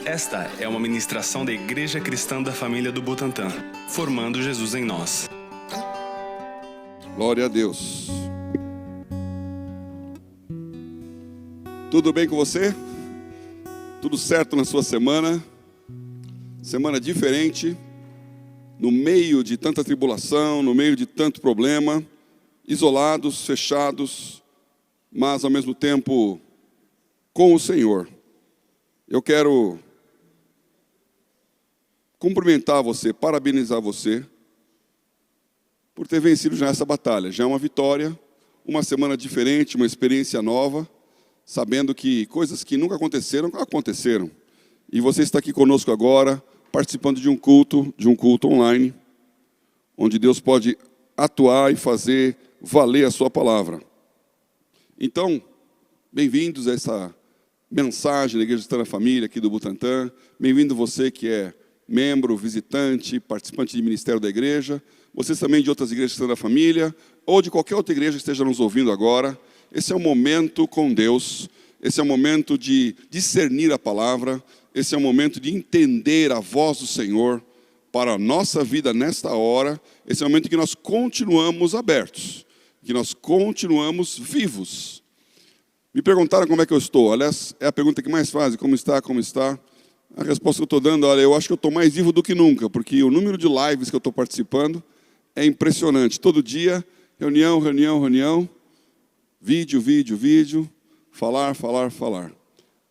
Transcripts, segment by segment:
Esta é uma ministração da Igreja Cristã da Família do Butantã, formando Jesus em nós. Glória a Deus. Tudo bem com você? Tudo certo na sua semana? Semana diferente, no meio de tanta tribulação, no meio de tanto problema, isolados, fechados, mas ao mesmo tempo com o Senhor. Eu quero cumprimentar você, parabenizar você por ter vencido já essa batalha. Já é uma vitória, uma semana diferente, uma experiência nova, sabendo que coisas que nunca aconteceram, aconteceram. E você está aqui conosco agora, participando de um culto online, onde Deus pode atuar e fazer valer a sua palavra. Então, bem-vindos a essa mensagem da Igreja Cristã da Família aqui do Butantã. Bem-vindo você que é membro, visitante, participante de ministério da igreja. Vocês também de outras igrejas Cristã da Família, ou de qualquer outra igreja que esteja nos ouvindo agora. Esse é um momento com Deus. Esse é um momento de discernir a palavra. Esse é um momento de entender a voz do Senhor para a nossa vida nesta hora. Esse é um momento em que nós continuamos abertos, que nós continuamos vivos. Me perguntaram como é que eu estou. Aliás, é a pergunta que mais fazem, como está, como está. A resposta que eu estou dando, olha, eu acho que eu estou mais vivo do que nunca, porque o número de lives que eu estou participando é impressionante. Todo dia, reunião, vídeo, falar.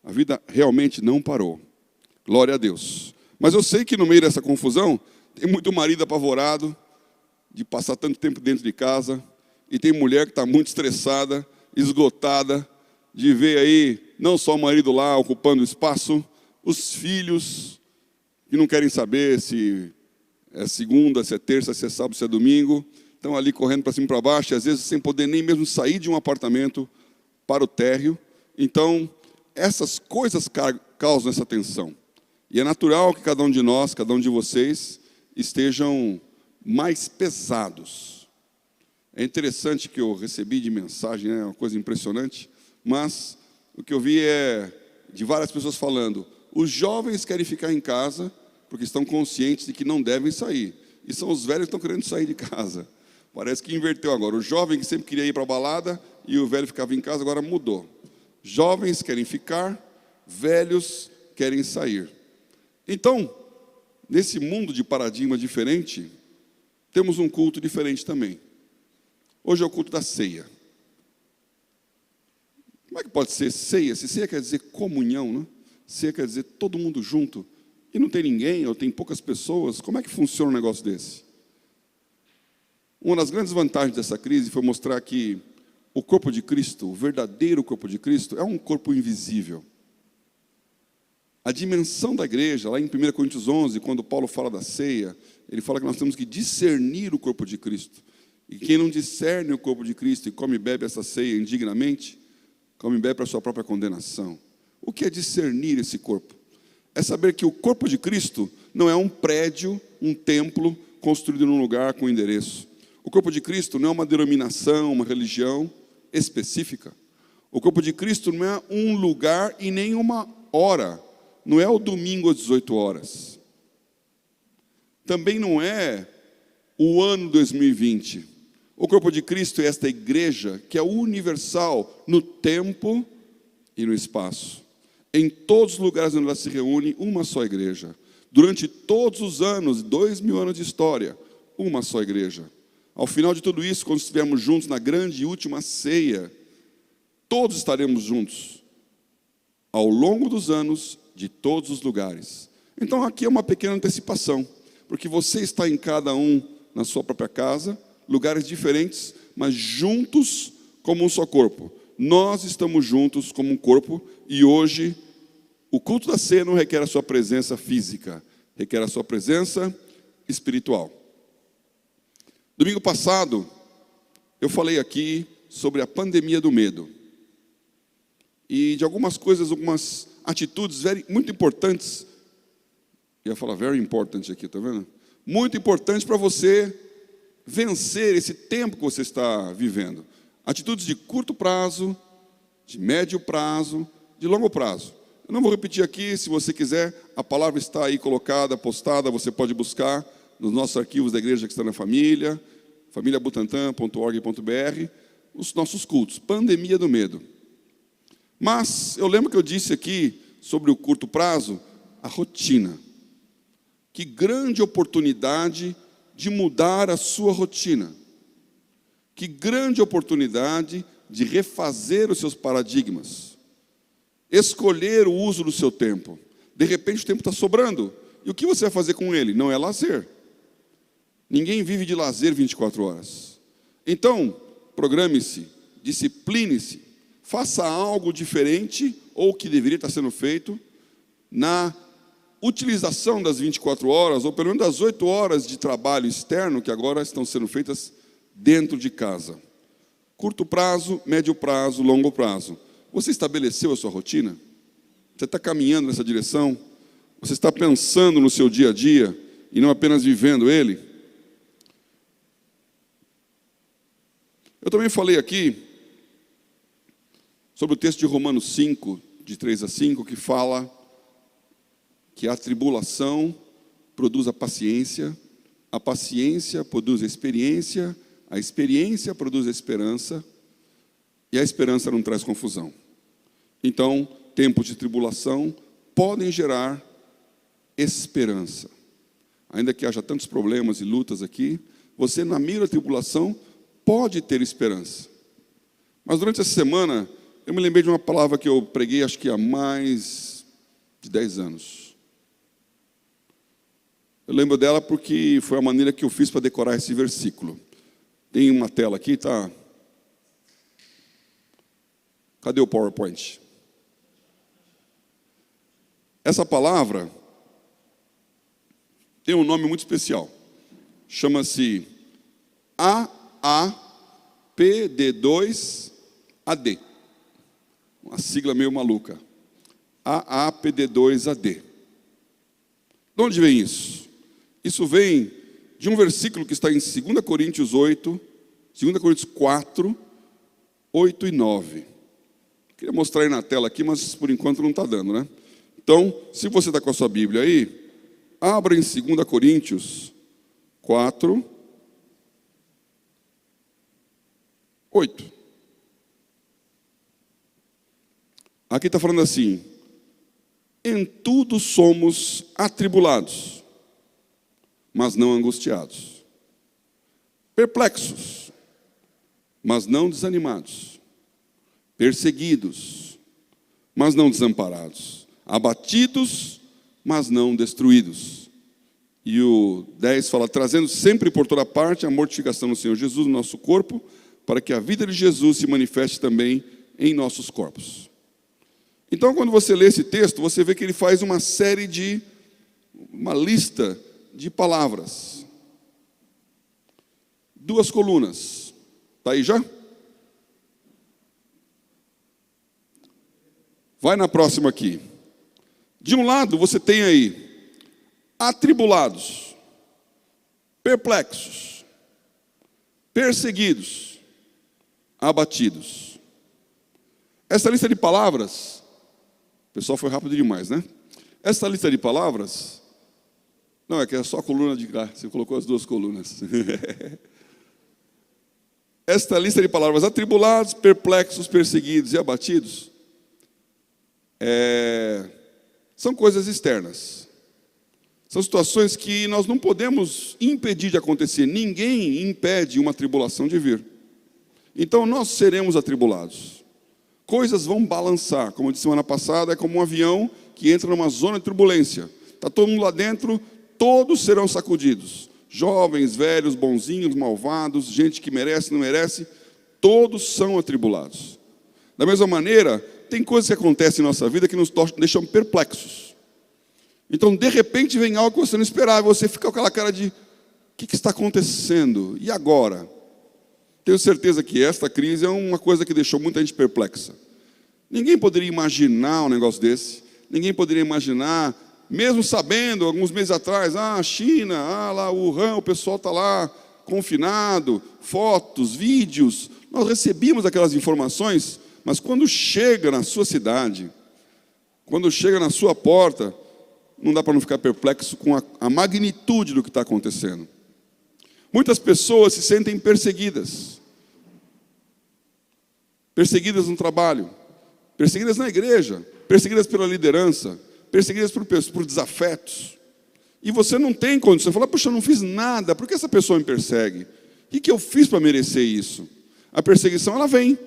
A vida realmente não parou. Glória a Deus. Mas eu sei que no meio dessa confusão, tem muito marido apavorado de passar tanto tempo dentro de casa, e tem mulher que está muito estressada, esgotada, de ver aí, não só o marido lá ocupando espaço, os filhos que não querem saber se é segunda, se é terça, se é sábado, se é domingo, estão ali correndo para cima e para baixo, e às vezes sem poder nem mesmo sair de um apartamento para o térreo. Então, essas coisas causam essa tensão. E é natural que cada um de nós, cada um de vocês, estejam mais pesados. É interessante que eu recebi de mensagem, é uma coisa impressionante, mas o que eu vi é de várias pessoas falando: os jovens querem ficar em casa porque estão conscientes de que não devem sair. E são os velhos que estão querendo sair de casa. Parece que inverteu agora. O jovem que sempre queria ir para a balada e o velho ficava em casa, agora mudou. Jovens querem ficar, velhos querem sair. Então, nesse mundo de paradigma diferente, temos um culto diferente também. Hoje é o culto da ceia. Como é que pode ser ceia? Se ceia quer dizer comunhão, né? Ceia quer dizer todo mundo junto, e não tem ninguém, ou tem poucas pessoas. Como é que funciona um negócio desse? Uma das grandes vantagens dessa crise foi mostrar que o corpo de Cristo, o verdadeiro corpo de Cristo, é um corpo invisível. A dimensão da igreja, lá em 1 Coríntios 11, quando Paulo fala da ceia, ele fala que nós temos que discernir o corpo de Cristo. E quem não discerne o corpo de Cristo e come e bebe essa ceia indignamente, come e bebe para a sua própria condenação. O que é discernir esse corpo? É saber que o corpo de Cristo não é um prédio, um templo construído num lugar com endereço. O corpo de Cristo não é uma denominação, uma religião específica. O corpo de Cristo não é um lugar e nem uma hora. Não é o domingo às 18 horas. Também não é o ano 2020. O corpo de Cristo é esta igreja que é universal no tempo e no espaço. Em todos os lugares onde ela se reúne, uma só igreja. Durante todos os anos, 2000 anos de história, uma só igreja. Ao final de tudo isso, quando estivermos juntos na grande e última ceia, todos estaremos juntos, ao longo dos anos, de todos os lugares. Então aqui é uma pequena antecipação, porque você está em cada um na sua própria casa, lugares diferentes, mas juntos como um só corpo. Nós estamos juntos como um corpo, e hoje o culto da ceia não requer a sua presença física, requer a sua presença espiritual. Domingo passado, eu falei aqui sobre a pandemia do medo. E de algumas coisas, algumas atitudes muito importantes. Eu ia falar very important aqui, está vendo? Muito importante para você vencer esse tempo que você está vivendo. Atitudes de curto prazo, de médio prazo, de longo prazo. Eu não vou repetir aqui, se você quiser, a palavra está aí colocada, postada, você pode buscar nos nossos arquivos da Igreja Cristã da Família, famíliabutantan.org.br, os nossos cultos, Pandemia do Medo. Mas eu lembro que eu disse aqui, sobre o curto prazo, a rotina. Que grande oportunidade de mudar a sua rotina. Que grande oportunidade de refazer os seus paradigmas. Escolher o uso do seu tempo. De repente o tempo está sobrando. E o que você vai fazer com ele? Não é lazer. Ninguém vive de lazer 24 horas. Então, programe-se, discipline-se, faça algo diferente, ou que deveria estar sendo feito, na utilização das 24 horas, ou pelo menos das 8 horas de trabalho externo, que agora estão sendo feitas dentro de casa. Curto prazo, médio prazo, longo prazo. Você estabeleceu a sua rotina? Você está caminhando nessa direção? Você está pensando no seu dia a dia, e não apenas vivendo ele? Eu também falei aqui sobre o texto de Romanos 5, de 3 a 5, que fala que a tribulação produz a paciência produz a experiência produz a esperança, e a esperança não traz confusão. Então, tempos de tribulação podem gerar esperança. Ainda que haja tantos problemas e lutas aqui, você, na meio da tribulação, pode ter esperança. Mas durante essa semana, eu me lembrei de uma palavra que eu preguei, acho que há mais de 10 anos. Eu lembro dela porque foi a maneira que eu fiz para decorar esse versículo. Tem uma tela aqui, tá? Cadê o PowerPoint? Essa palavra tem um nome muito especial. Chama-se AAPD2AD. Uma sigla meio maluca. AAPD2AD. De onde vem isso? Isso vem de um versículo que está em 2 Coríntios 8, 2 Coríntios 4, 8 e 9. Queria mostrar aí na tela aqui, mas por enquanto não está dando, né? Então, se você está com a sua Bíblia aí, abra em 2 Coríntios 4, 8. Aqui está falando assim: em tudo somos atribulados, mas não angustiados, perplexos, mas não desanimados, perseguidos, mas não desamparados, abatidos, mas não destruídos. E o 10 fala: trazendo sempre por toda parte a mortificação do Senhor Jesus no nosso corpo, para que a vida de Jesus se manifeste também em nossos corpos. Então, quando você lê esse texto, você vê que ele faz uma lista de palavras. 2 colunas. Está aí já? Vai na próxima aqui. De um lado, você tem aí atribulados, perplexos, perseguidos, abatidos. Essa lista de palavras, o pessoal foi rápido demais, né? Essa lista de palavras, não, é que é só a coluna de cá, você colocou as 2 colunas. Esta lista de palavras, atribulados, perplexos, perseguidos e abatidos, são coisas externas. São situações que nós não podemos impedir de acontecer. Ninguém impede uma tribulação de vir. Então nós seremos atribulados. Coisas vão balançar. Como eu disse semana passada, é como um avião que entra numa zona de turbulência. Está todo mundo lá dentro, todos serão sacudidos. Jovens, velhos, bonzinhos, malvados, gente que merece, não merece, todos são atribulados. Da mesma maneira, tem coisas que acontecem em nossa vida que nos deixam perplexos. Então, de repente, vem algo que você não esperava, você fica com aquela cara de: o que está acontecendo? E agora? Tenho certeza que esta crise é uma coisa que deixou muita gente perplexa. Ninguém poderia imaginar um negócio desse. Ninguém poderia imaginar, mesmo sabendo, alguns meses atrás, a China, lá o Wuhan, o pessoal está lá confinado, fotos, vídeos. Nós recebíamos aquelas informações, mas quando chega na sua cidade, Quando chega na sua porta, não dá para não ficar perplexo com a magnitude do que está acontecendo. Muitas pessoas se sentem perseguidas. Perseguidas no trabalho, perseguidas na igreja, perseguidas pela liderança, perseguidas por desafetos. E você não tem condição. Você fala, puxa, eu não fiz nada, por que essa pessoa me persegue? O que eu fiz para merecer isso? A perseguição, ela vem.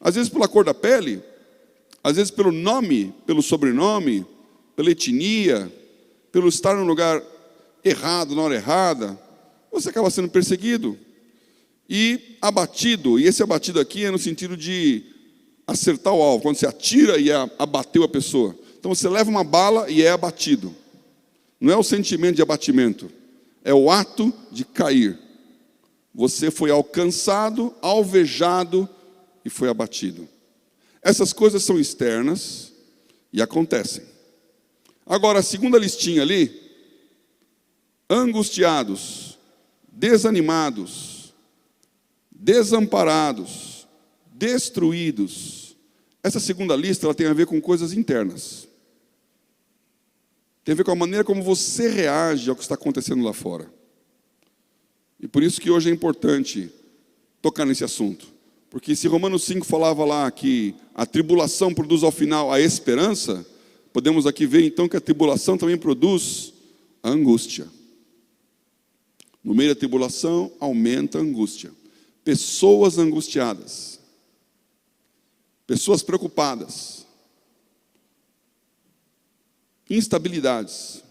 Às vezes pela cor da pele, às vezes pelo nome, pelo sobrenome, pela etnia, pelo estar no lugar errado, na hora errada. Você acaba sendo perseguido e abatido. E esse abatido aqui é no sentido de acertar o alvo, quando você atira e abateu a pessoa. Então você leva uma bala e é abatido. Não é o sentimento de abatimento, é o ato de cair. Você foi alcançado, alvejado e foi abatido. Essas coisas são externas e acontecem. Agora, a segunda listinha ali, angustiados, desanimados, desamparados, destruídos. Essa segunda lista ela tem a ver com coisas internas. Tem a ver com a maneira como você reage ao que está acontecendo lá fora. E por isso que hoje é importante tocar nesse assunto. Porque se Romanos 5 falava lá que a tribulação produz ao final a esperança, podemos aqui ver então que a tribulação também produz a angústia. No meio da tribulação aumenta a angústia. Pessoas angustiadas. Pessoas preocupadas. Instabilidades.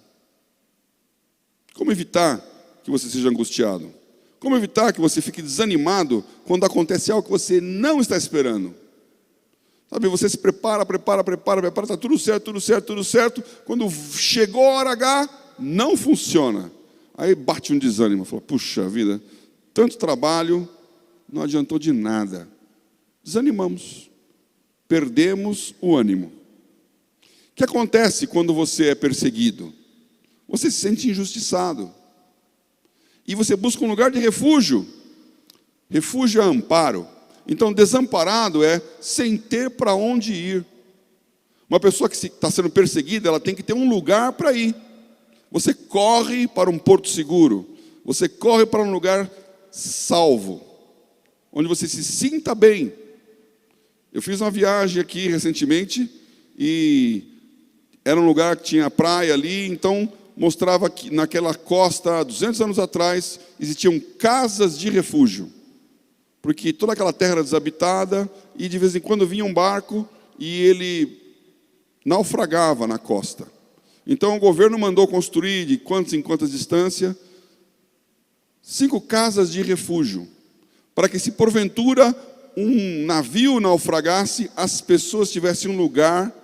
Como evitar que você seja angustiado? Como evitar que você fique desanimado quando acontece algo que você não está esperando? Sabe, você se prepara, está tudo certo. Quando chegou a hora H, não funciona. Aí bate um desânimo, fala, puxa vida, tanto trabalho, não adiantou de nada. Desanimamos, perdemos o ânimo. O que acontece quando você é perseguido? Você se sente injustiçado. E você busca um lugar de refúgio. Refúgio é amparo. Então, desamparado é sem ter para onde ir. Uma pessoa que está sendo perseguida, ela tem que ter um lugar para ir. Você corre para um porto seguro. Você corre para um lugar salvo, onde você se sinta bem. Eu fiz uma viagem aqui recentemente e era um lugar que tinha praia ali, então mostrava que naquela costa, 200 anos atrás, existiam casas de refúgio. Porque toda aquela terra era desabitada e de vez em quando vinha um barco e ele naufragava na costa. Então o governo mandou construir, de quantas em quantas distância, 5 casas de refúgio, para que se porventura um navio naufragasse, as pessoas tivessem um lugar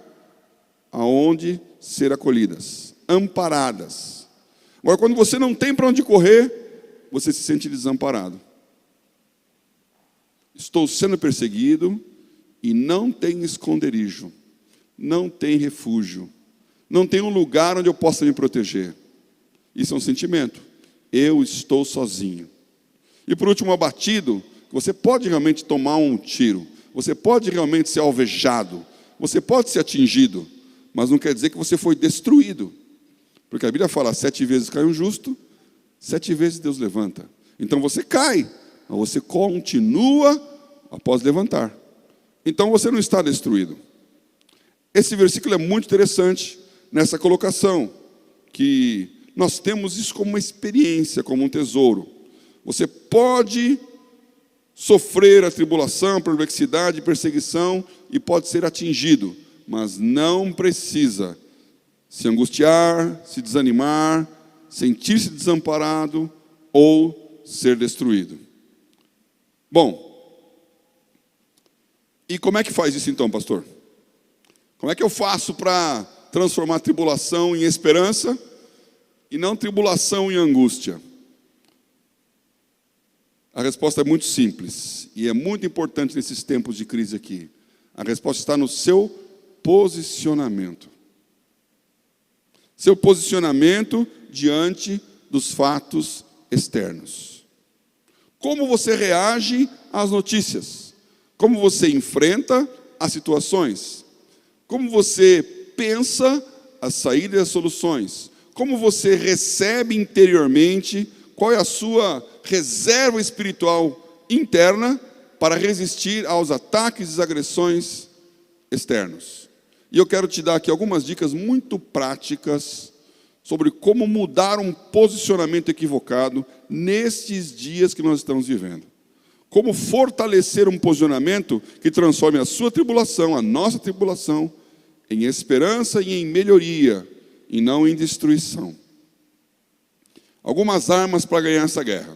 aonde ser acolhidas, amparadas. Agora, quando você não tem para onde correr, você se sente desamparado. Estou sendo perseguido e não tem esconderijo, não tem refúgio, não tem um lugar onde eu possa me proteger. Isso é um sentimento. Eu estou sozinho. E por último, abatido, você pode realmente tomar um tiro, você pode realmente ser alvejado, você pode ser atingido, mas não quer dizer que você foi destruído. Porque a Bíblia fala, 7 vezes cai um justo, 7 vezes Deus levanta. Então você cai, mas você continua após levantar. Então você não está destruído. Esse versículo é muito interessante nessa colocação, que nós temos isso como uma experiência, como um tesouro. Você pode sofrer a tribulação, a perplexidade, perseguição e pode ser atingido, mas não precisa se angustiar, se desanimar, sentir-se desamparado ou ser destruído. Bom, e como é que faz isso então, pastor? Como é que eu faço para transformar a tribulação em esperança e não tribulação em angústia? A resposta é muito simples e é muito importante nesses tempos de crise aqui. A resposta está no seu posicionamento. Seu posicionamento diante dos fatos externos. Como você reage às notícias? Como você enfrenta as situações? Como você pensa as saídas e as soluções? Como você recebe interiormente? Qual é a sua reserva espiritual interna para resistir aos ataques e agressões externos? E eu quero te dar aqui algumas dicas muito práticas sobre como mudar um posicionamento equivocado nestes dias que nós estamos vivendo. Como fortalecer um posicionamento que transforme a sua tribulação, a nossa tribulação, em esperança e em melhoria, e não em destruição. Algumas armas para ganhar essa guerra.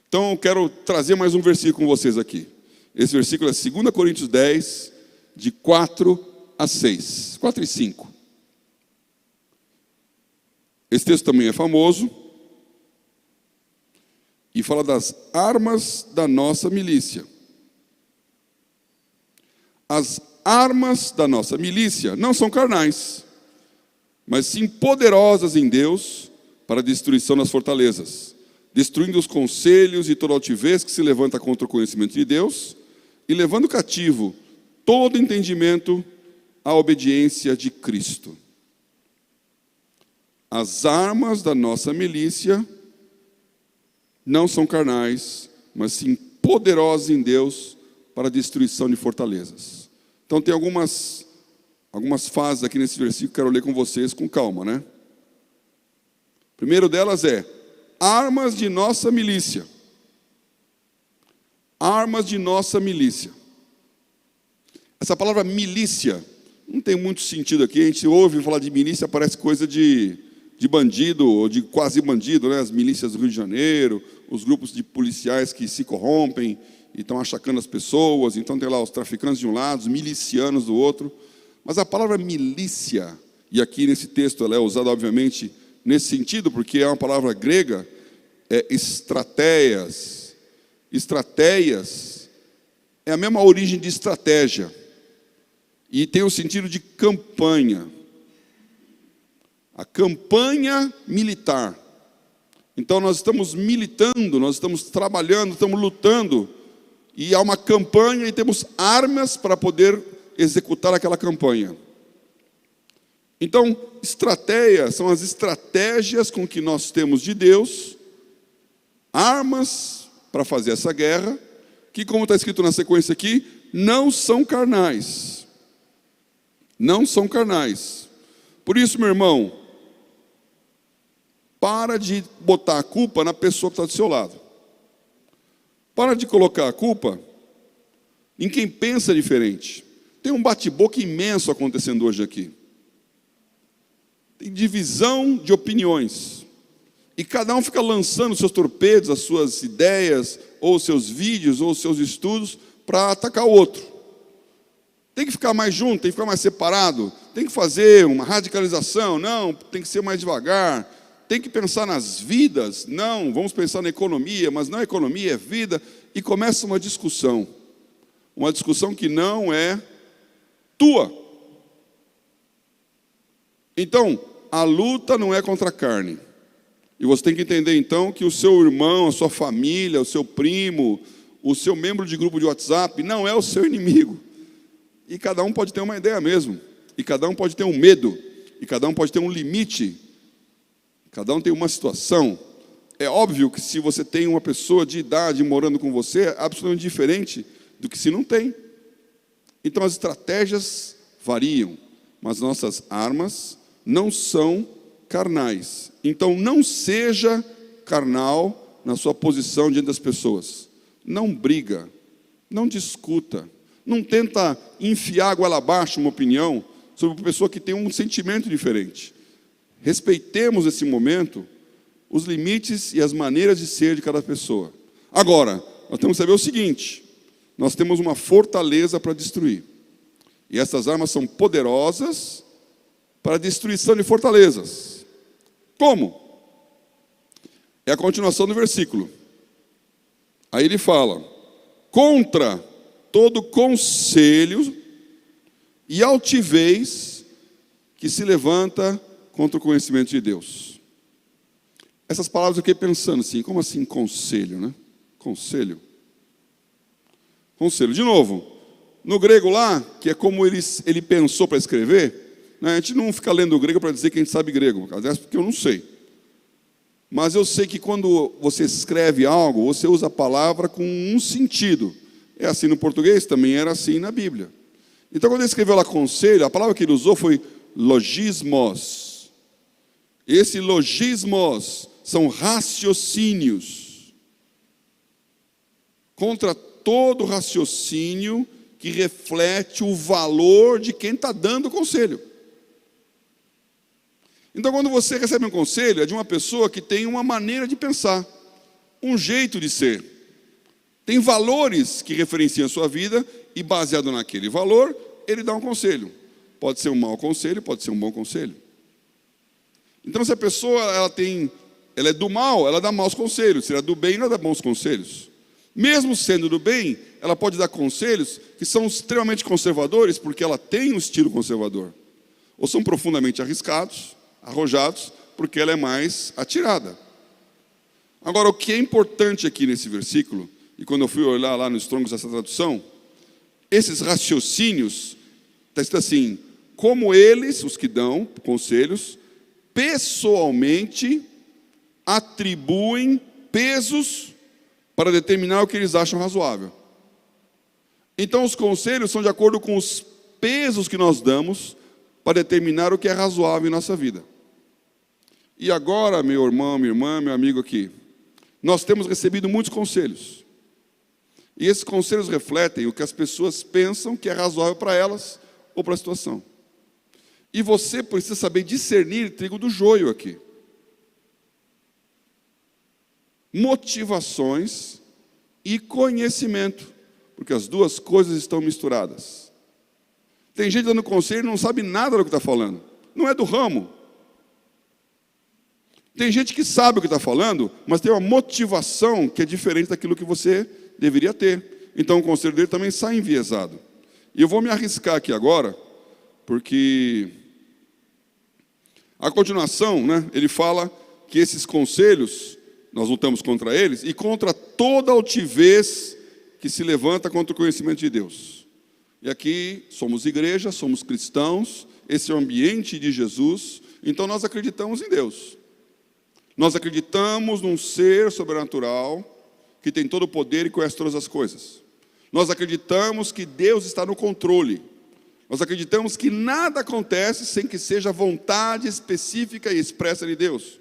Então eu quero trazer mais um versículo com vocês aqui. Esse versículo é 2 Coríntios 10, de 4 a 6. 4 e 5. Esse texto também é famoso. E fala das armas da nossa milícia. As armas da nossa milícia não são carnais, mas sim poderosas em Deus para a destruição das fortalezas, destruindo os conselhos e toda altivez que se levanta contra o conhecimento de Deus e levando cativo todo entendimento à obediência de Cristo. As armas da nossa milícia não são carnais, mas sim poderosas em Deus para a destruição de fortalezas. Então tem algumas fases aqui nesse versículo que quero ler com vocês com calma, né? Primeiro delas é armas de nossa milícia. Armas de nossa milícia. Essa palavra milícia não tem muito sentido aqui. A gente ouve falar de milícia, parece coisa de bandido, ou de quase bandido, né? As milícias do Rio de Janeiro, os grupos de policiais que se corrompem e estão achacando as pessoas. Então tem lá os traficantes de um lado, os milicianos do outro. Mas a palavra milícia, e aqui nesse texto ela é usada obviamente nesse sentido, porque é uma palavra grega, é estrateias. Estrateias é a mesma origem de estratégia. E tem o sentido de campanha. A campanha militar. Então nós estamos militando, nós estamos trabalhando, estamos lutando, e há uma campanha e temos armas para poder executar aquela campanha. Então, estratégias são as estratégias com que nós temos de Deus, armas para fazer essa guerra, que, como está escrito na sequência aqui, não são carnais. Não são carnais. Por isso, meu irmão, para de botar a culpa na pessoa que está do seu lado. Para de colocar a culpa em quem pensa diferente. Tem um bate-boca imenso acontecendo hoje aqui. Tem divisão de opiniões. E cada um fica lançando seus torpedos, as suas ideias, ou seus vídeos, ou seus estudos, para atacar o outro. Tem que ficar mais junto, tem que ficar mais separado, tem que fazer uma radicalização, não, tem que ser mais devagar. Tem que pensar nas vidas, não, vamos pensar na economia, mas não é economia, é vida. E começa uma discussão que não é tua. Então, a luta não é contra a carne. E você tem que entender então que o seu irmão, a sua família, o seu primo, o seu membro de grupo de WhatsApp não é o seu inimigo. E cada um pode ter uma ideia mesmo. E cada um pode ter um medo. E cada um pode ter um limite. Cada um tem uma situação. É óbvio que se você tem uma pessoa de idade morando com você, é absolutamente diferente do que se não tem. Então as estratégias variam, mas nossas armas não são carnais. Então não seja carnal na sua posição diante das pessoas. Não briga, não discuta, não tenta enfiar goela abaixo uma opinião sobre uma pessoa que tem um sentimento diferente. Respeitemos esse momento, os limites e as maneiras de ser de cada pessoa. Agora, nós temos que saber o seguinte: nós temos uma fortaleza para destruir. E essas armas são poderosas para a destruição de fortalezas. Como? É a continuação do versículo. Aí ele fala: contra todo conselho e altivez que se levanta contra o conhecimento de Deus. Essas palavras eu fiquei pensando assim, como assim conselho, né? Conselho. Conselho. De novo, no grego lá, que é como ele pensou para escrever, né? A gente não fica lendo grego para dizer que a gente sabe grego, aliás, porque eu não sei. Mas eu sei que quando você escreve algo, você usa a palavra com um sentido. É assim no português, também era assim na Bíblia. Então, quando ele escreveu lá conselho, a palavra que ele usou foi logismos. Esse logismos são raciocínios. Contra todo raciocínio que reflete o valor de quem está dando o conselho. Então, quando você recebe um conselho, é de uma pessoa que tem uma maneira de pensar, um jeito de ser. Tem valores que referenciam a sua vida e, baseado naquele valor, ele dá um conselho. Pode ser um mau conselho, pode ser um bom conselho. Então, se a pessoa ela é do mal, ela dá maus conselhos. Se ela é do bem, ela dá bons conselhos. Mesmo sendo do bem, ela pode dar conselhos que são extremamente conservadores, porque ela tem um estilo conservador. Ou são profundamente arriscados, arrojados, porque ela é mais atirada. Agora, o que é importante aqui nesse versículo, e quando eu fui olhar lá nos Strong's dessa tradução, esses raciocínios, está escrito assim, como eles, os que dão conselhos, pessoalmente atribuem pesos para determinar o que eles acham razoável. Então, os conselhos são de acordo com os pesos que nós damos para determinar o que é razoável em nossa vida. E agora, meu irmão, minha irmã, meu amigo aqui, nós temos recebido muitos conselhos. E esses conselhos refletem o que as pessoas pensam que é razoável para elas ou para a situação. E você precisa saber discernir trigo do joio aqui. Motivações e conhecimento, porque as duas coisas estão misturadas. Tem gente dando conselho e não sabe nada do que está falando. Não é do ramo. Tem gente que sabe o que está falando, mas tem uma motivação que é diferente daquilo que você deveria ter. Então o conselho dele também sai enviesado. E eu vou me arriscar aqui agora, porque a continuação, né, ele fala que esses conselhos, nós lutamos contra eles, e contra toda altivez que se levanta contra o conhecimento de Deus. E aqui somos igreja, somos cristãos, esse é o ambiente de Jesus, então nós acreditamos em Deus. Nós acreditamos num ser sobrenatural que tem todo o poder e conhece todas as coisas. Nós acreditamos que Deus está no controle. Nós acreditamos que nada acontece sem que seja a vontade específica e expressa de Deus.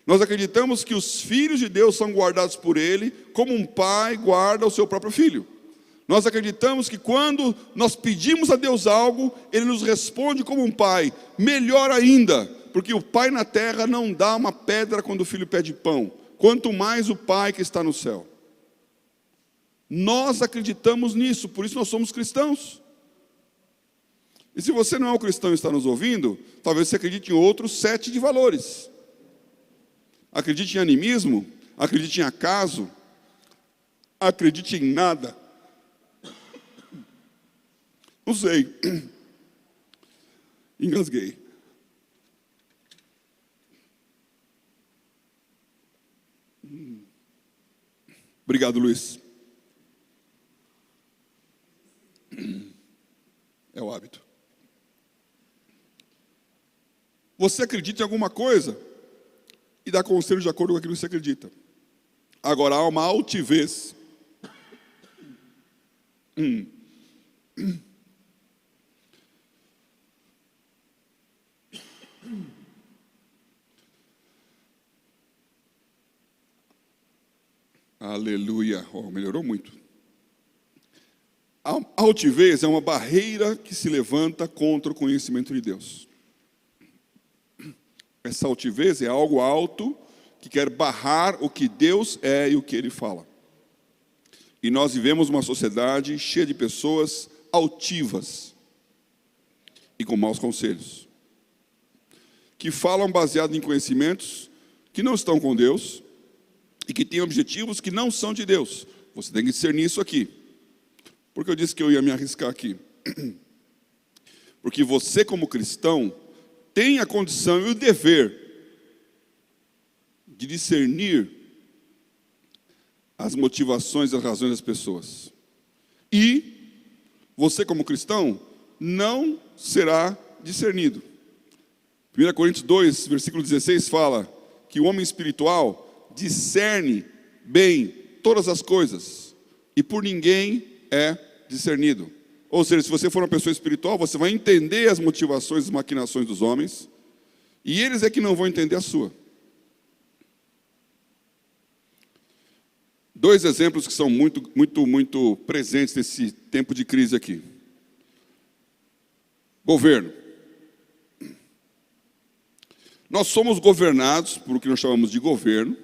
Nós acreditamos que os filhos de Deus são guardados por Ele, como um pai guarda o seu próprio filho. Nós acreditamos que quando nós pedimos a Deus algo, Ele nos responde como um pai. Melhor ainda, porque o pai na terra não dá uma pedra quando o filho pede pão, quanto mais o pai que está no céu. Nós acreditamos nisso, por isso nós somos cristãos. E se você não é um cristão e está nos ouvindo, talvez você acredite em outros 7 de valores. Acredite em animismo, acredite em acaso, acredite em nada. Não sei. Engasguei. Obrigado, Luiz. É o hábito. Você acredita em alguma coisa e dá conselho de acordo com aquilo que você acredita. Agora, há uma altivez. Aleluia. Oh, melhorou muito. A altivez é uma barreira que se levanta contra o conhecimento de Deus. Essa altivez é algo alto que quer barrar o que Deus é e o que Ele fala. E nós vivemos uma sociedade cheia de pessoas altivas e com maus conselhos, que falam baseado em conhecimentos que não estão com Deus e que têm objetivos que não são de Deus. Você tem que discernir isso aqui. Por que eu disse que eu ia me arriscar aqui? Porque você, como cristão, tem a condição e o dever de discernir as motivações e as razões das pessoas. E você, como cristão, não será discernido. 1 Coríntios 2, versículo 16 fala que o homem espiritual discerne bem todas as coisas e por ninguém é discernido. Ou seja, se você for uma pessoa espiritual, você vai entender as motivações e as maquinações dos homens e eles é que não vão entender a sua. Dois exemplos que são muito presentes nesse tempo de crise aqui. Governo. Nós somos governados por o que nós chamamos de governo,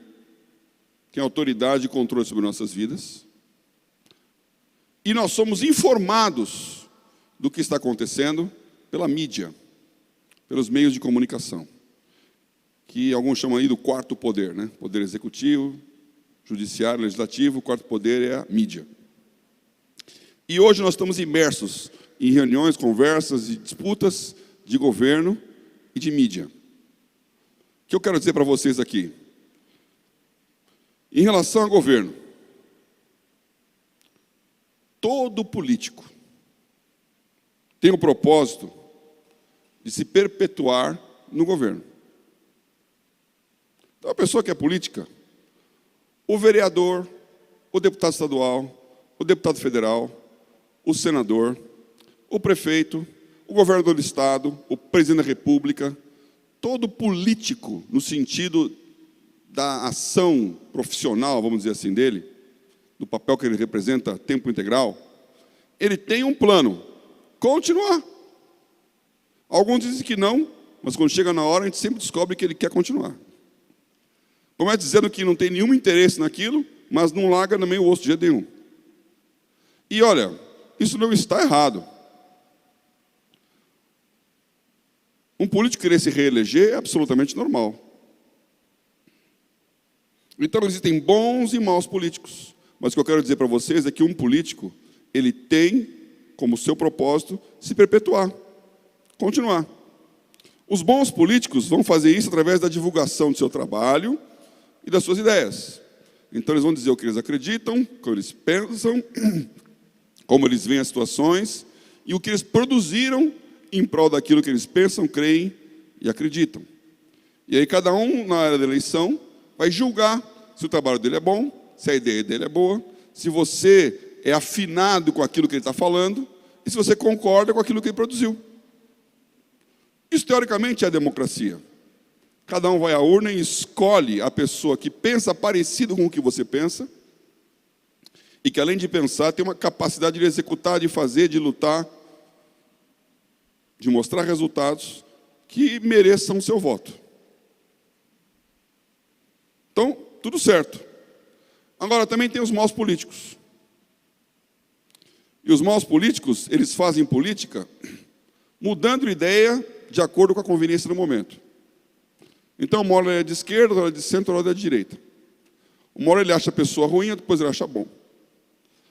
que é autoridade e controle sobre nossas vidas. E nós somos informados do que está acontecendo pela mídia, pelos meios de comunicação, que alguns chamam aí do quarto poder, né? Poder executivo, judiciário, legislativo, o quarto poder é a mídia. E hoje nós estamos imersos em reuniões, conversas e disputas de governo e de mídia. O que eu quero dizer para vocês aqui? Em relação ao governo, todo político tem o propósito de se perpetuar no governo. Então, a pessoa que é política, o vereador, o deputado estadual, o deputado federal, o senador, o prefeito, o governador do estado, o presidente da república, todo político, no sentido da ação profissional, vamos dizer assim, dele, do papel que ele representa a tempo integral, ele tem um plano, continuar. Alguns dizem que não, mas quando chega na hora, a gente sempre descobre que ele quer continuar. Começa dizendo que não tem nenhum interesse naquilo, mas não larga no meio osso de jeito nenhum. E olha, isso não está errado. Um político querer se reeleger é absolutamente normal. Então existem bons e maus políticos. Mas o que eu quero dizer para vocês é que um político, ele tem como seu propósito se perpetuar, continuar. Os bons políticos vão fazer isso através da divulgação do seu trabalho e das suas ideias. Então eles vão dizer o que eles acreditam, como eles pensam, como eles veem as situações e o que eles produziram em prol daquilo que eles pensam, creem e acreditam. E aí cada um, na área da eleição, vai julgar se o trabalho dele é bom, se a ideia dele é boa, se você é afinado com aquilo que ele está falando e se você concorda com aquilo que ele produziu. Isso, teoricamente, é a democracia. Cada um vai à urna e escolhe a pessoa que pensa parecido com o que você pensa e que, além de pensar, tem uma capacidade de executar, de fazer, de lutar, de mostrar resultados que mereçam o seu voto. Então, tudo certo. Agora, também tem os maus políticos. E os maus políticos, eles fazem política mudando ideia de acordo com a conveniência do momento. Então, uma hora ele é de esquerda, outra hora é de centro, outra hora é de direita. Uma hora ele acha a pessoa ruim, depois ele acha bom.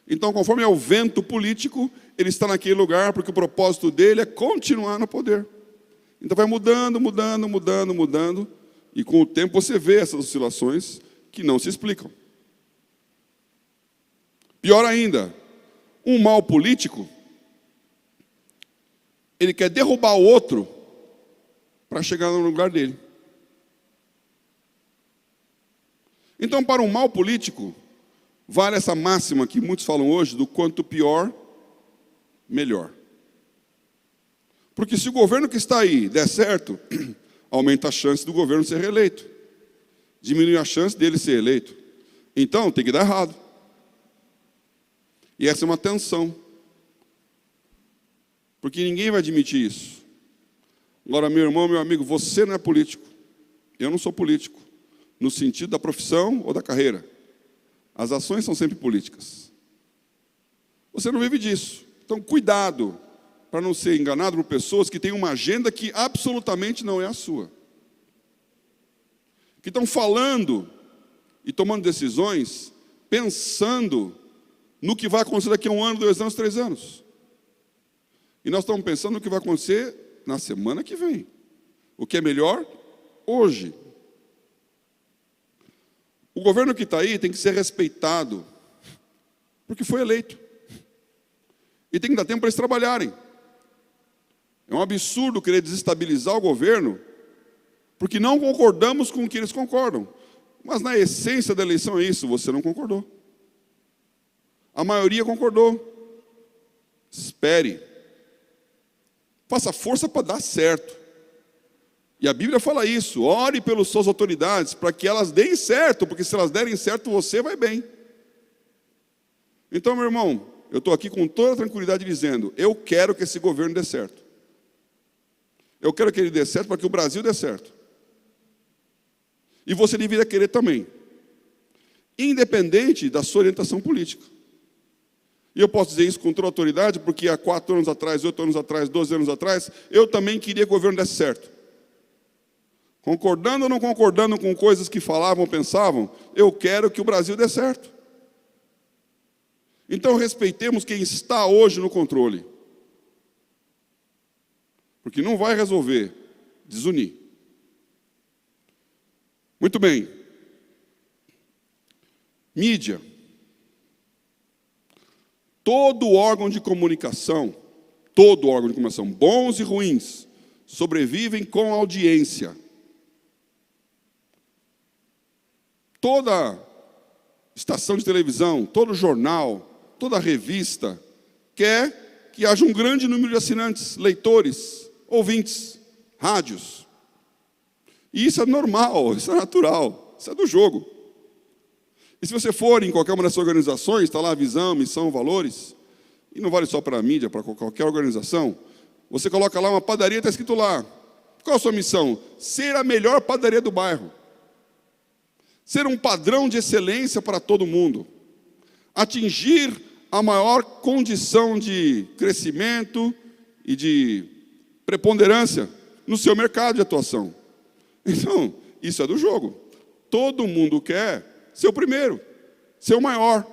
Então, conforme é o vento político, ele está naquele lugar porque o propósito dele é continuar no poder. Então vai mudando, e com o tempo você vê essas oscilações que não se explicam. Pior ainda, um mau político, ele quer derrubar o outro para chegar no lugar dele. Então, para um mau político, vale essa máxima que muitos falam hoje, do quanto pior, melhor. Porque se o governo que está aí der certo, aumenta a chance do governo ser reeleito. Diminui a chance dele ser eleito. Então, tem que dar errado. E essa é uma tensão. Porque ninguém vai admitir isso. Agora, meu irmão, meu amigo, você não é político. Eu não sou político. No sentido da profissão ou da carreira. As ações são sempre políticas. Você não vive disso. Então, cuidado para não ser enganado por pessoas que têm uma agenda que absolutamente não é a sua. Que estão falando e tomando decisões pensando no que vai acontecer daqui a 1 ano, 2 anos, 3 anos. E nós estamos pensando no que vai acontecer na semana que vem. O que é melhor hoje. O governo que está aí tem que ser respeitado, porque foi eleito. E tem que dar tempo para eles trabalharem. É um absurdo querer desestabilizar o governo, porque não concordamos com o que eles concordam. Mas na essência da eleição é isso, você não concordou. A maioria concordou. Espere. Faça força para dar certo. E a Bíblia fala isso, ore pelas suas autoridades, para que elas deem certo, porque se elas derem certo, você vai bem. Então, meu irmão, eu estou aqui com toda a tranquilidade dizendo, eu quero que esse governo dê certo. Eu quero que ele dê certo para que o Brasil dê certo. E você deveria querer também. Independente da sua orientação política. E eu posso dizer isso com toda autoridade, porque há 4 anos atrás, 8 anos atrás, 12 anos atrás, eu também queria que o governo desse certo. Concordando ou não concordando com coisas que falavam, pensavam, eu quero que o Brasil dê certo. Então respeitemos quem está hoje no controle. Porque não vai resolver desunir. Muito bem. Mídia. Todo órgão de comunicação, bons e ruins, sobrevivem com audiência. Toda estação de televisão, todo jornal, toda revista quer que haja um grande número de assinantes, leitores, ouvintes, rádios. E isso é normal, isso é natural, isso é do jogo. E se você for em qualquer uma dessas organizações, está lá a visão, missão, valores, e não vale só para a mídia, para qualquer organização, você coloca lá uma padaria, está escrito lá, qual a sua missão? Ser a melhor padaria do bairro. Ser um padrão de excelência para todo mundo. Atingir a maior condição de crescimento e de preponderância no seu mercado de atuação. Então, isso é do jogo. Todo mundo quer ser o primeiro, ser o maior.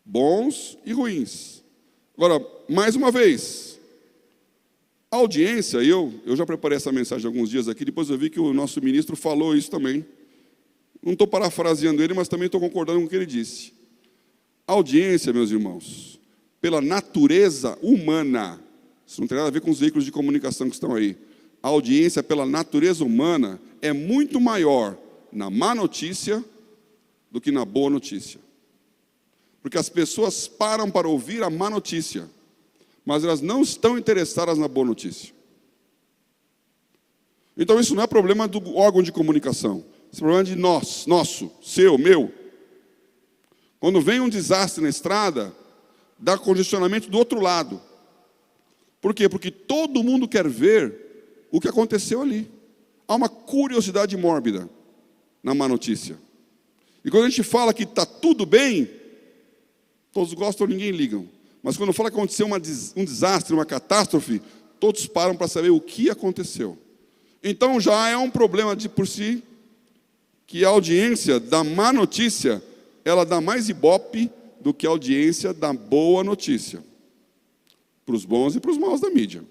Bons e ruins. Agora, mais uma vez, a audiência, eu já preparei essa mensagem há alguns dias aqui, depois eu vi que o nosso ministro falou isso também. Não estou parafraseando ele, mas também estou concordando com o que ele disse. A audiência, meus irmãos, pela natureza humana, isso não tem nada a ver com os veículos de comunicação que estão aí. A audiência pela natureza humana é muito maior na má notícia do que na boa notícia. Porque as pessoas param para ouvir a má notícia, mas elas não estão interessadas na boa notícia. Então isso não é problema do órgão de comunicação, isso é problema de nós, nosso, seu, meu. Quando vem um desastre na estrada, dá congestionamento do outro lado. Por quê? Porque todo mundo quer ver o que aconteceu ali. Há uma curiosidade mórbida na má notícia. E quando a gente fala que está tudo bem, todos gostam, ninguém liga. Mas quando fala que aconteceu um desastre, uma catástrofe, todos param para saber o que aconteceu. Então já é um problema de por si, que a audiência da má notícia, ela dá mais ibope do que a audiência da boa notícia. Para os bons e para os maus da mídia.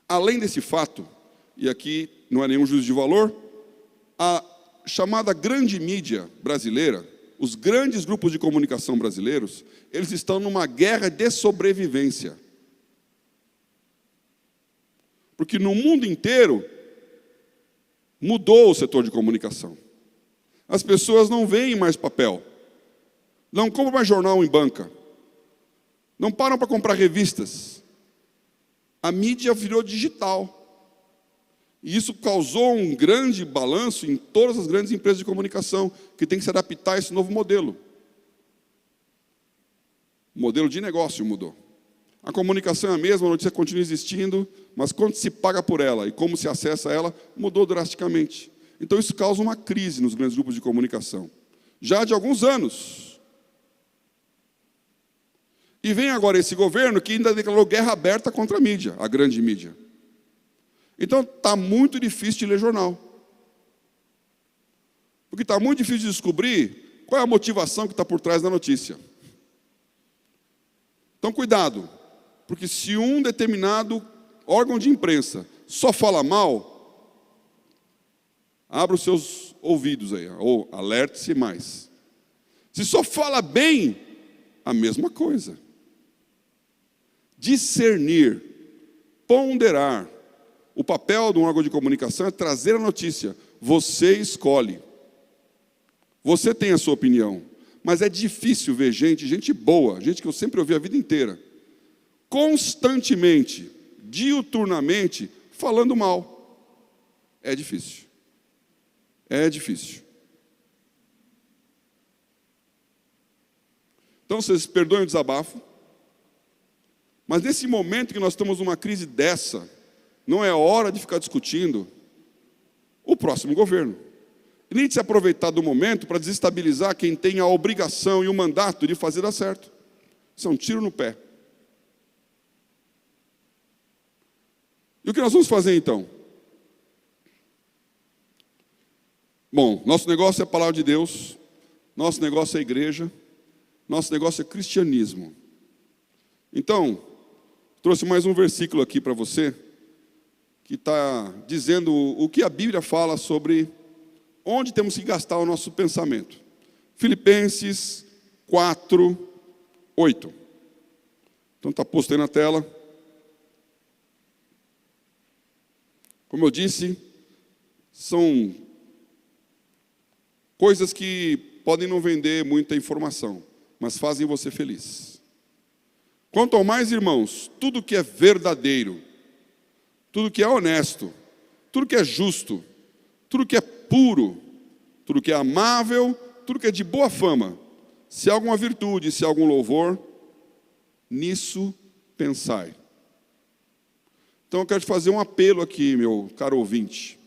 Além desse fato, e aqui não é nenhum juízo de valor, a chamada grande mídia brasileira, os grandes grupos de comunicação brasileiros, eles estão numa guerra de sobrevivência. Porque no mundo inteiro, mudou o setor de comunicação. As pessoas não veem mais papel, não compram mais jornal em banca, não param para comprar revistas. A mídia virou digital. E isso causou um grande balanço em todas as grandes empresas de comunicação, que tem que se adaptar a esse novo modelo. O modelo de negócio mudou. A comunicação é a mesma, a notícia continua existindo, mas quanto se paga por ela e como se acessa ela, mudou drasticamente. Então isso causa uma crise nos grandes grupos de comunicação. Já de alguns anos. E vem agora esse governo que ainda declarou guerra aberta contra a mídia, a grande mídia. Então está muito difícil de ler jornal. Porque está muito difícil de descobrir qual é a motivação que está por trás da notícia. Então cuidado, porque se um determinado órgão de imprensa só fala mal, abra os seus ouvidos aí, ou alerte-se mais. Se só fala bem, a mesma coisa. discernir, ponderar. O papel de um órgão de comunicação é trazer a notícia. Você escolhe. Você tem a sua opinião. Mas é difícil ver gente boa, gente que eu sempre ouvi a vida inteira, constantemente, diuturnamente, falando mal. É difícil. É difícil. Então, vocês perdoem o desabafo, mas nesse momento que nós estamos numa crise dessa, não é hora de ficar discutindo o próximo governo. E nem de se aproveitar do momento para desestabilizar quem tem a obrigação e o mandato de fazer dar certo. Isso é um tiro no pé. E o que nós vamos fazer então? Bom, nosso negócio é a palavra de Deus, nosso negócio é a igreja, nosso negócio é cristianismo. Então, trouxe mais um versículo aqui para você, que está dizendo o que a Bíblia fala sobre onde temos que gastar o nosso pensamento. Filipenses 4, 8. Então está posto aí na tela. Como eu disse, são coisas que podem não vender muita informação, mas fazem você feliz. Quanto ao mais, irmãos, tudo que é verdadeiro, tudo que é honesto, tudo que é justo, tudo que é puro, tudo que é amável, tudo que é de boa fama, se há alguma virtude, se há algum louvor, nisso pensai. Então eu quero te fazer um apelo aqui, meu caro ouvinte.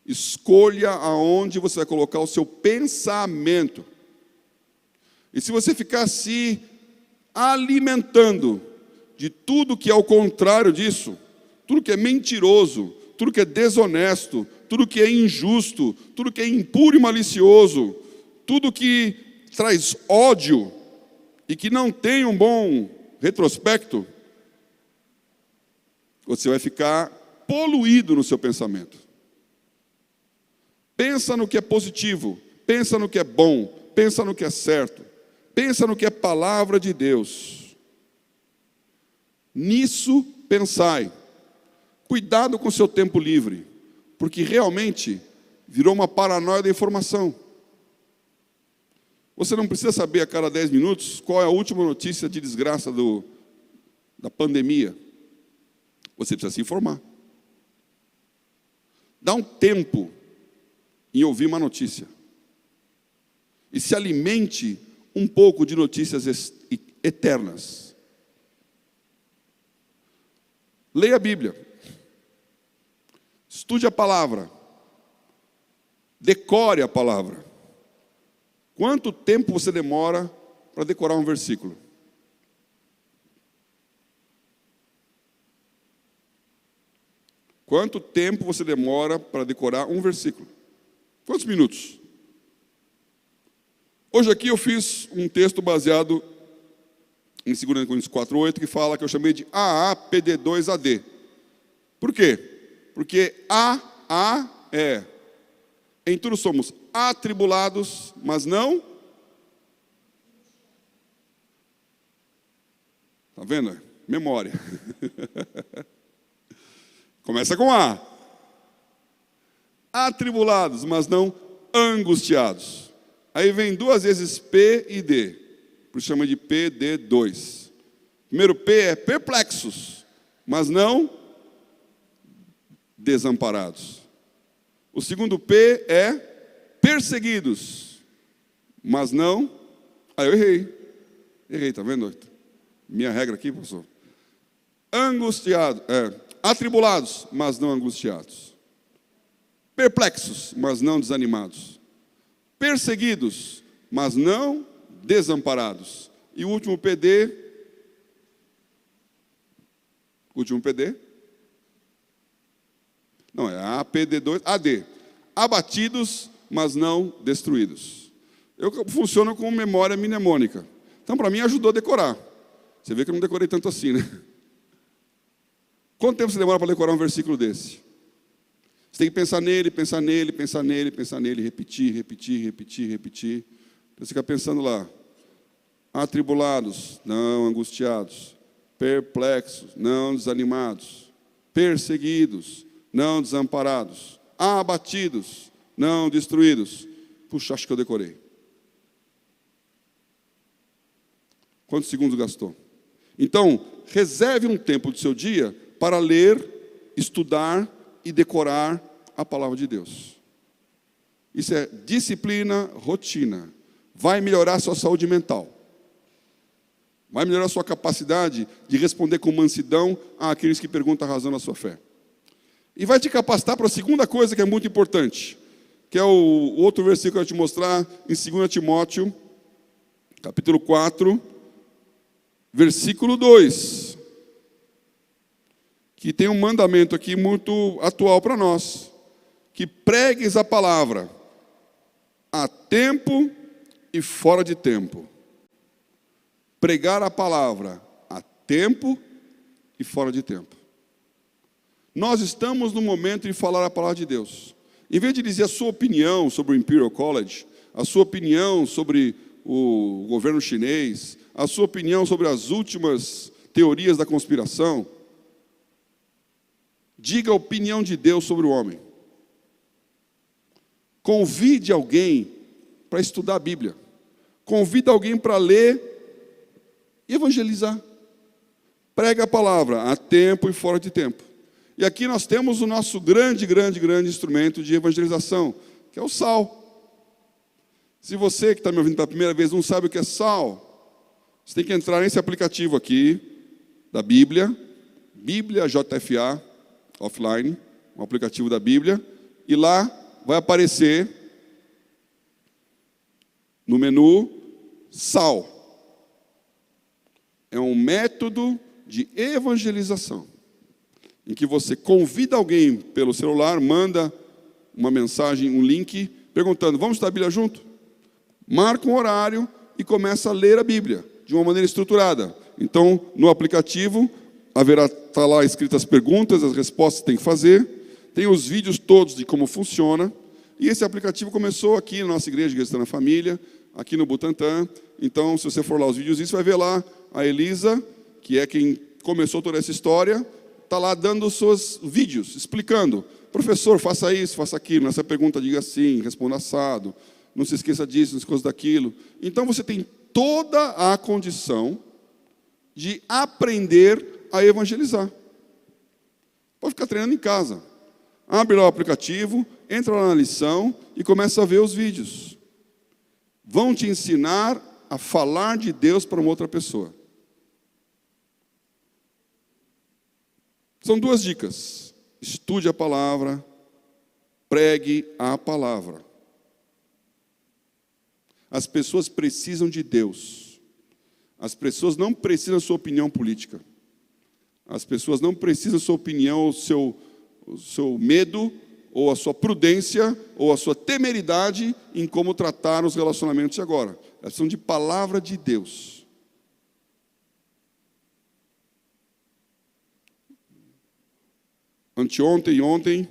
Escolha aonde você vai colocar o seu pensamento. E se você ficar se alimentando de tudo que é o contrário disso, tudo que é mentiroso, tudo que é desonesto, tudo que é injusto, tudo que é impuro e malicioso, tudo que traz ódio e que não tem um bom retrospecto, você vai ficar poluído no seu pensamento. Pensa no que é positivo, pensa no que é bom, pensa no que é certo, pensa no que é palavra de Deus. Nisso pensai. Cuidado com o seu tempo livre, porque realmente virou uma paranoia da informação. Você não precisa saber a cada 10 minutos qual é a última notícia de desgraça da pandemia. Você precisa se informar. Dá um tempo em ouvir uma notícia. E se alimente um pouco de notícias eternas. Leia a Bíblia. Estude a palavra. Decore a palavra. Quanto tempo você demora para decorar um versículo? Quanto tempo você demora para decorar um versículo? Quantos minutos? Hoje aqui eu fiz um texto baseado em 2 Coríntios 4:8, que fala que eu chamei de AAPD2AD. Por quê? Porque A é, em tudo somos atribulados, mas não. Está vendo? Memória. Começa com A. Atribulados, mas não angustiados. Aí vem duas vezes P e D. Por isso chama de PD2. Primeiro P é perplexos, mas não desamparados. O segundo P é perseguidos, mas não. Eu errei. Errei, tá vendo? Minha regra aqui, professor. Angustiados, atribulados, mas não angustiados. Perplexos, mas não desanimados. Perseguidos, mas não desamparados. E o último PD. Não, é APD2, AD. Abatidos, mas não destruídos. Eu funciono com memória mnemônica. Então, para mim, ajudou a decorar. Você vê que eu não decorei tanto assim, né? Quanto tempo você demora para decorar um versículo desse? Você tem que pensar nele, pensar nele, pensar nele, pensar nele, repetir. Você fica pensando lá. Atribulados, não angustiados. perplexos, não desanimados, perseguidos, não desamparados, abatidos, não destruídos. Puxa, acho que eu decorei. Quantos segundos gastou? Então, reserve um tempo do seu dia para ler, estudar e decorar a palavra de Deus. Isso é disciplina, rotina. Vai melhorar a sua saúde mental. Vai melhorar a sua capacidade de responder com mansidão àqueles que perguntam a razão da sua fé. E vai te capacitar para a segunda coisa que é muito importante, que é o outro versículo que eu vou te mostrar em 2 Timóteo, capítulo 4, versículo 2. Que tem um mandamento aqui muito atual para nós. Que pregues a palavra a tempo e fora de tempo. Pregar a palavra a tempo e fora de tempo. Nós estamos no momento de falar a palavra de Deus. Em vez de dizer a sua opinião sobre o Imperial College, a sua opinião sobre o governo chinês, a sua opinião sobre as últimas teorias da conspiração, diga a opinião de Deus sobre o homem. Convide alguém para estudar a Bíblia. Convide alguém para ler e evangelizar. Prega a palavra a tempo e fora de tempo. E aqui nós temos o nosso grande instrumento de evangelização, que é o sal. Se você que está me ouvindo pela primeira vez não sabe o que é sal, você tem que entrar nesse aplicativo aqui, da Bíblia, Bíblia JFA, offline, um aplicativo da Bíblia, e lá vai aparecer no menu sal. É um método de evangelização, em que você convida alguém pelo celular, manda uma mensagem, um link, perguntando, vamos estudar a Bíblia junto? Marca um horário e começa a ler a Bíblia, de uma maneira estruturada. Então, no aplicativo, está lá escritas as perguntas, as respostas que tem que fazer, tem os vídeos todos de como funciona, e esse aplicativo começou aqui na nossa igreja, Igreja na Família, aqui no Butantã. Então, se você for lá os vídeos, você vai ver lá a Elisa, que é quem começou toda essa história, está lá dando os seus vídeos, explicando. Professor, faça isso, faça aquilo, nessa pergunta diga assim, responda assado, não se esqueça disso, não se esqueça daquilo. Então, você tem toda a condição de aprender a evangelizar. Pode ficar treinando em casa. Abre lá o aplicativo, entra lá na lição e começa a ver os vídeos. Vão te ensinar a falar de Deus para uma outra pessoa. São duas dicas. Estude a palavra, pregue a palavra. As pessoas precisam de Deus. As pessoas não precisam da sua opinião política. As pessoas não precisam da sua opinião, o seu medo, ou a sua prudência, ou a sua temeridade em como tratar os relacionamentos de agora. Elas precisam de palavra de Deus. Anteontem e ontem,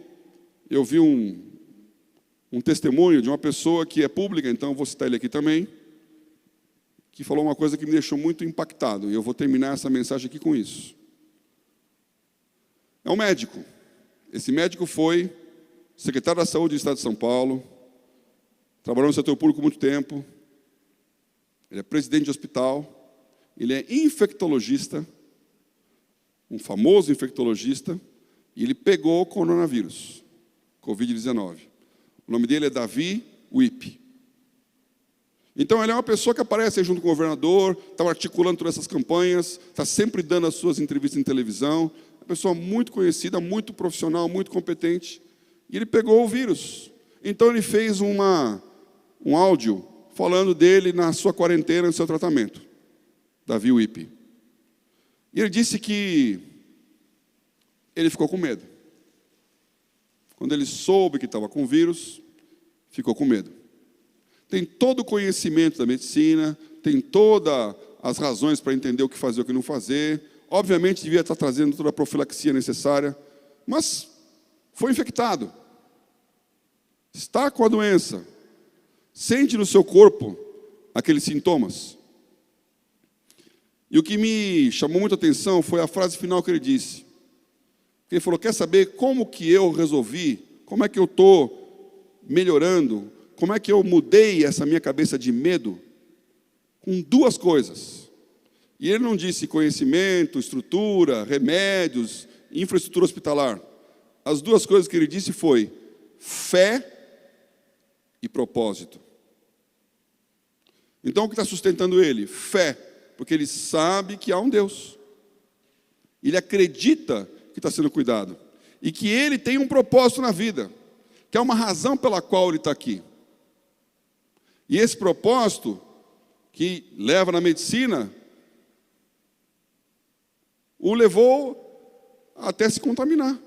eu vi um testemunho de uma pessoa que é pública, então eu vou citar ele aqui também, que falou uma coisa que me deixou muito impactado, e eu vou terminar essa mensagem aqui com isso. É um médico. Esse médico foi secretário da Saúde do Estado de São Paulo, trabalhou no setor público há muito tempo, ele é presidente de hospital, ele é infectologista, um famoso infectologista, e ele pegou o coronavírus, Covid-19. O nome dele é Davi Wipe. Então, ele é uma pessoa que aparece aí junto com o governador, está articulando todas essas campanhas, está sempre dando as suas entrevistas em televisão, uma pessoa muito conhecida, muito profissional, muito competente, e ele pegou o vírus. Então, ele fez um áudio falando dele na sua quarentena, no seu tratamento, Davi Wipe. E ele disse que ele ficou com medo. Quando ele soube que estava com vírus, ficou com medo. Tem todo o conhecimento da medicina, tem todas as razões para entender o que fazer e o que não fazer. Obviamente, devia estar trazendo toda a profilaxia necessária, mas foi infectado. Está com a doença. Sente no seu corpo aqueles sintomas. E o que me chamou muita atenção foi a frase final que ele disse. Ele falou, quer saber como que eu resolvi, como é que eu estou melhorando, como é que eu mudei essa minha cabeça de medo? Com duas coisas. E ele não disse conhecimento, estrutura, remédios, infraestrutura hospitalar. As duas coisas que ele disse foi fé e propósito. Então, o que está sustentando ele? Fé, porque ele sabe que há um Deus. Ele acredita que está sendo cuidado. E que ele tem um propósito na vida, que é uma razão pela qual ele está aqui. E esse propósito, que leva na medicina, o levou até se contaminar.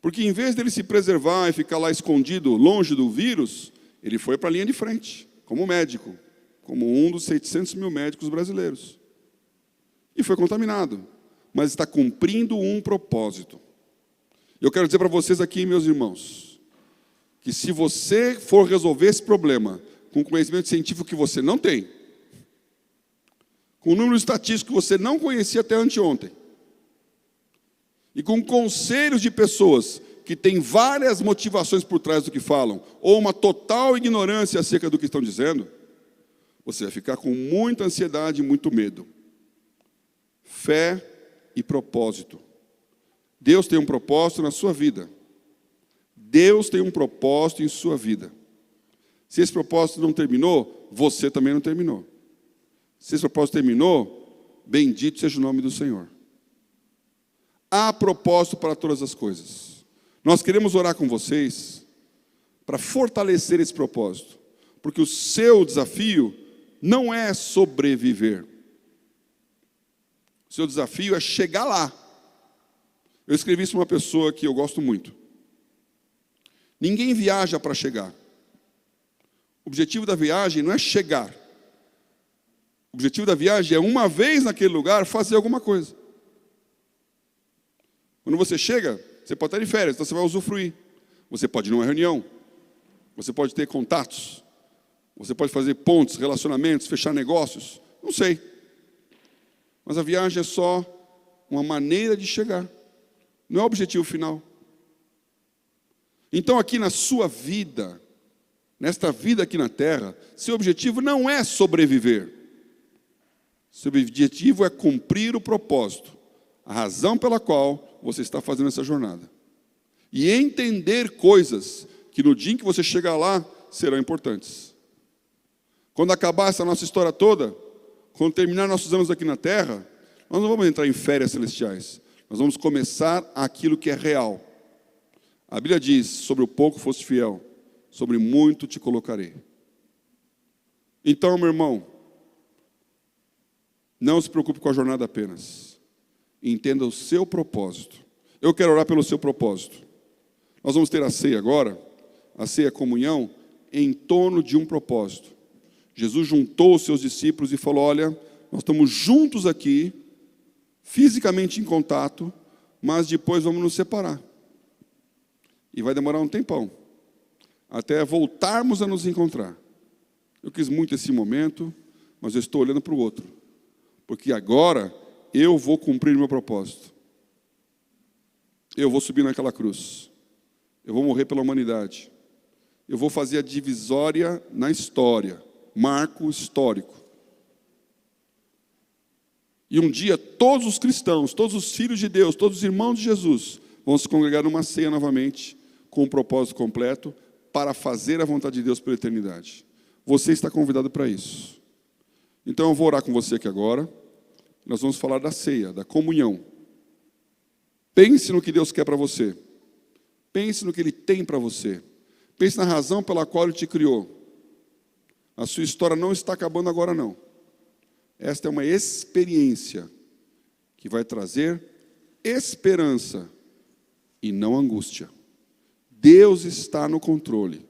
Porque em vez dele se preservar e ficar lá escondido, longe do vírus, ele foi para a linha de frente, como médico, como um dos 600 mil médicos brasileiros. E foi contaminado, mas está cumprindo um propósito. Eu quero dizer para vocês aqui, meus irmãos, que se você for resolver esse problema com conhecimento científico que você não tem, com um número estatístico que você não conhecia até anteontem, e com conselhos de pessoas que têm várias motivações por trás do que falam, ou uma total ignorância acerca do que estão dizendo, você vai ficar com muita ansiedade e muito medo. Fé e propósito. Deus tem um propósito na sua vida. Deus tem um propósito em sua vida. Se esse propósito não terminou, você também não terminou. Se esse propósito terminou, bendito seja o nome do Senhor. Há propósito para todas as coisas. Nós queremos orar com vocês para fortalecer esse propósito, porque o seu desafio não é sobreviver. O seu desafio é chegar lá. Eu escrevi isso para uma pessoa que eu gosto muito. Ninguém viaja para chegar. O objetivo da viagem não é chegar. O objetivo da viagem é, uma vez naquele lugar, fazer alguma coisa. Quando você chega, você pode estar de férias, então você vai usufruir. Você pode ir numa reunião. Você pode ter contatos. Você pode fazer pontes, relacionamentos, fechar negócios. Não sei. Mas a viagem é só uma maneira de chegar. Não é o objetivo final. Então, aqui na sua vida, nesta vida aqui na terra, seu objetivo não é sobreviver. Seu objetivo é cumprir o propósito, a razão pela qual você está fazendo essa jornada. E entender coisas que no dia em que você chegar lá, serão importantes. Quando acabar essa nossa história toda, quando terminar nossos anos aqui na terra, nós não vamos entrar em férias celestiais. Nós vamos começar aquilo que é real. A Bíblia diz, sobre o pouco foste fiel, sobre muito te colocarei. Então, meu irmão, não se preocupe com a jornada apenas. Entenda o seu propósito. Eu quero orar pelo seu propósito. Nós vamos ter a ceia agora, a ceia, a comunhão, em torno de um propósito. Jesus juntou os seus discípulos e falou, olha, nós estamos juntos aqui, fisicamente em contato, mas depois vamos nos separar. E vai demorar um tempão, até voltarmos a nos encontrar. Eu quis muito esse momento, mas eu estou olhando para o outro. Porque agora eu vou cumprir meu propósito. Eu vou subir naquela cruz. Eu vou morrer pela humanidade. Eu vou fazer a divisória na história. Marco histórico. E um dia todos os cristãos, todos os filhos de Deus, todos os irmãos de Jesus vão se congregar numa ceia novamente, com um propósito completo, para fazer a vontade de Deus pela eternidade. Você está convidado para isso. Então eu vou orar com você aqui agora. Nós vamos falar da ceia, da comunhão. Pense no que Deus quer para você. Pense no que Ele tem para você. Pense na razão pela qual Ele te criou. A sua história não está acabando agora, não. Esta é uma experiência que vai trazer esperança e não angústia. Deus está no controle.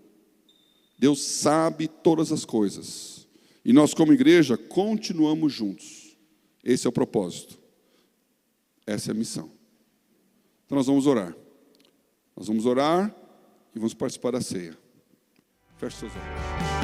Deus sabe todas as coisas. E nós, como igreja, continuamos juntos. Esse é o propósito. Essa é a missão. Então nós vamos orar. Nós vamos orar e vamos participar da ceia. Feche seus olhos.